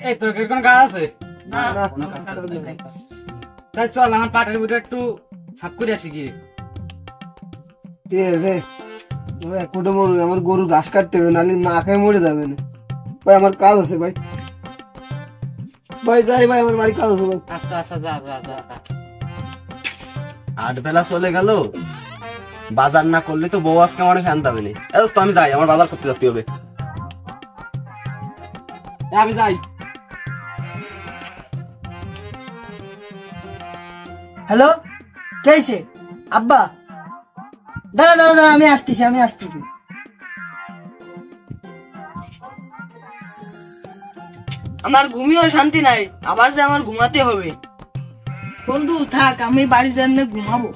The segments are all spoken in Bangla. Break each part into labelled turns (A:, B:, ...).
A: এই তো কোন কাজ আছে?
B: না
A: তাই চল আমার পাটের ভিতরে একটু সাফ করে আসি গিয়ে।
B: আমার গরু ঘাস কাটতে হবে, নাহলে না খেয়ে মরে যাবে না। ভাই আমার কাজ আছে ভাই, ভাই যাই ভাই, আমার বাড়ি কাজ আছে ভাই।
A: আচ্ছা আচ্ছা, যা যা যা।
C: 8 বেলা চলে গেল, বাজার না করলে তো বউ আজকে আমার ফ্যান পাবে না। তো আমি যাই, আমার বাজার করতে যেতে হবে। আমি যাই।
B: হ্যালো, কে আইছে? আব্বা দাঁড়া দাঁড়া দাঁড়া, আমি আসতেছি।
D: আমার ঘুমিয়েও শান্তি নাই, আবার যে আমার ঘুমাতে হবে। বন্ধু থাক, আমি বাড়ি যেমনি ঘুমাবো।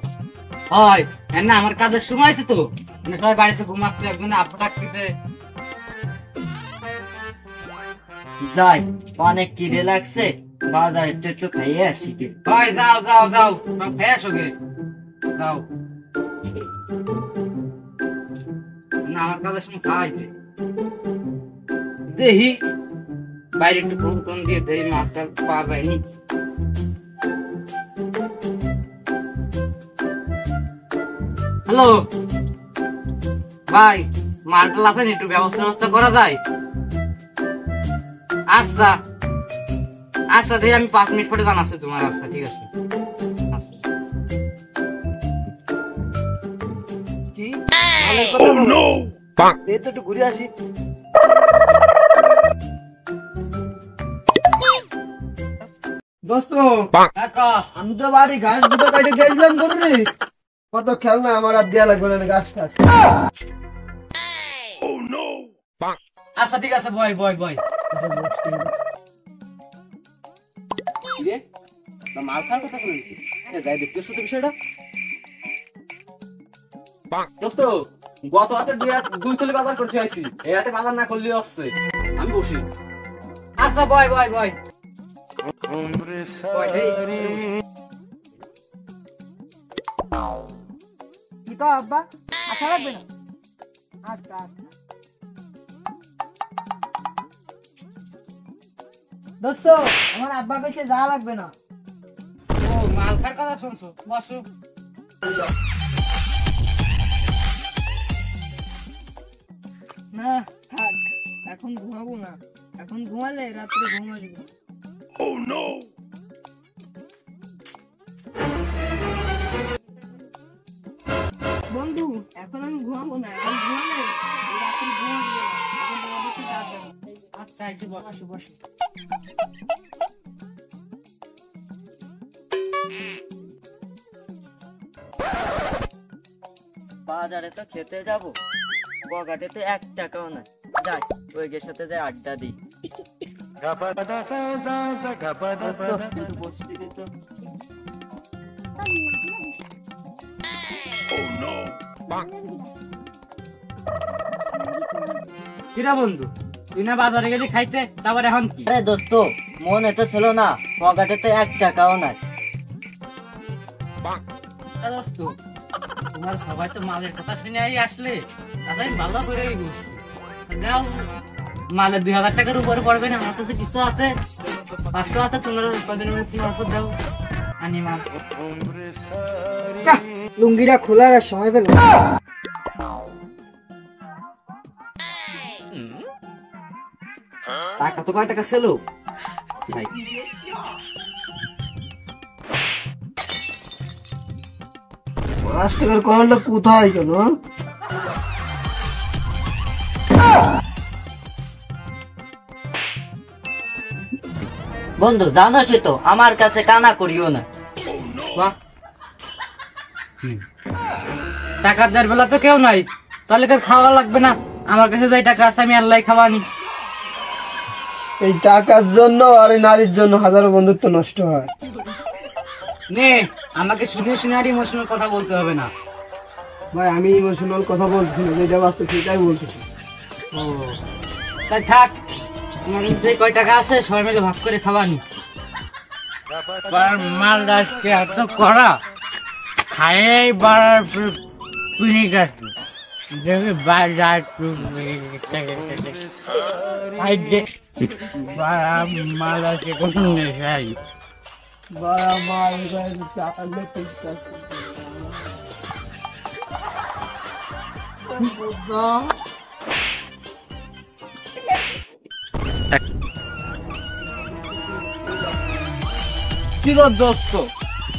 A: হয় না, আমার কাজের সময় আছে তো, সবাই বাড়িতে ঘুমাতে একদিন আব্বা ডাকতে।
E: যাই, অনেক খিদে লাগছে, বাজার একটু খাইয়ে আসি।
A: হয় যাও যাও যাও, ফ্রেশ হোকে যাও। না আমার কাজের সময় খাওয়াইতে দেখি বাইরে একটু ফোন টোন দিয়ে দেই, মাছটা পাওয়া যায়নি। হ্যালো ভাই, মালটা লাফেন একটু ব্যবস্থা করা যায়? আচ্ছা আচ্ছা, দেখি আমি 5 মিনিট পরে জানাচ্ছি তোমার। আচ্ছা ঠিক আছে।
B: একটু ঘুরে আসি। দোস্ত আমি তো বাড়ি ঘাস দুটো কাটে দিয়েছিলাম গরুরে, কত খেলনা আমার আর দেয়া লাগবে না ঘাস টাস।
A: আচ্ছা ঠিক আছে, বয় বয় বয়।
C: মাল খাওয়ার কথা বলেছি, যাই দেখতেছো তো বিষয়টা। দোস্ত গত হাতে 2 চলে বাজার করতে আইছি, এই হাতে বাজার না করলেও আসছে। আমি বসি।
A: আচ্ছা বয় বয় বয়।
B: কি তো আব্বা, আশা লাগবে না? আচ্ছা আচ্ছা দোস্ত, আমার আব্বা কইছে যা লাগবে না।
A: ও মাল খাওয়ার কথা শুনছো, বসো।
D: না থাক, এখন ঘুমাবো না, এখন ঘুমালে রাত্রে ঘুম আসবে। বন্ধু এখন আমি ঘুমাবো না, এখন ঘুমালে রাত্রে ঘুম আসবে না, এখন তোমাদের সাথে আড্ডা দেবো।
A: আচ্ছা এসে বসো বসো।
E: বাজারে তো খেতে যাব, বগাটে তো 1 টাকাও না। যাই, ওই গের সাথে যাই আড্ডা দিই।
A: কিরা বন্ধু, তুই না বাজারে গেলি খাইতে, তারপর এখন কি?
E: আরে দোস্ত, মনে তো ছিল না, পকেটে তো 1 টাকাও নাই।
A: দোস্ত তোমার সবাই তো মালের কথা শুনে আসলে, তাহলে আমি ভালো করে বুঝছি। যাও, মালের 2000 টাকার উপরে পড়বে না, আমার কাছে কিছু আছে, 500 আছে, তোমরা কদিনের মধ্যে 300 দাও, আনি মাল।
B: লুঙ্গিটা খোলার আর সময় পেল।
C: টাকা তো কয় টাকা ছিল?
B: 5 টাকার কয়েনটা কোথায় গেল?
E: বন্ধু জানোসই তো, আমার কাছে কানা করিও না।
A: বাহ, টাকা দেওয়ার বেলা তো কেউ নাই, তাহলে তোর খাওয়া লাগবে না, আমার কাছে যাই টাকা আছে, আমি আল্লাহ খাওয়ানি।
B: এই টাকার জন্য আর এই নারীর জন্য হাজারো বন্ধুত্ব নষ্ট হয়।
A: নে, আমাকে শুনে শুনে আর ইমোশনাল কথা বলতে হবে না।
B: ভাই আমি ইমোশনাল কথা বলছি না, যেটা বাস্তব সেটাই বলতেছি।
A: ও তাই থাক, তোমার যে কয় টাকা আছে সবাই মিলে ভাগ করে খাওয়ানি। মাল আজকে এত করা খাই বাড়ার পিনিক আসবে। দেখি বাজার মাল আছে কোন নেশাই
B: বড় মাল চালালে
C: কি রোদ দোস্ত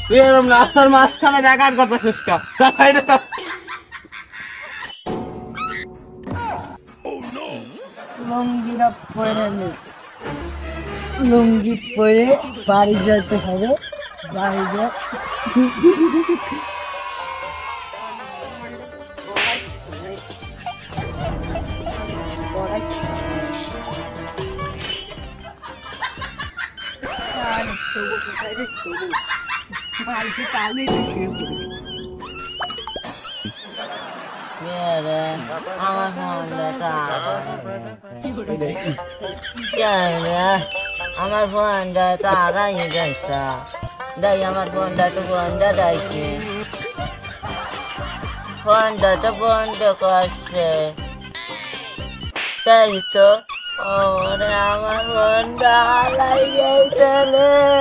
C: তুই এরকম রাস্তার মাঝখানে দেখার কথা চেষ্টা
B: লুঙ্গিটা পরে লুঙ্গি পরে বাড়ি যেতে হবে বাড়ি যা
E: আমার ফোনটা তারাই যাইছা দাই আমার ফোনটা তো বন্ধ রাখছে ফোনটা তো বন্ধ করছে তাই তো ওরে আমার ফোনটা হারাই গেছে রে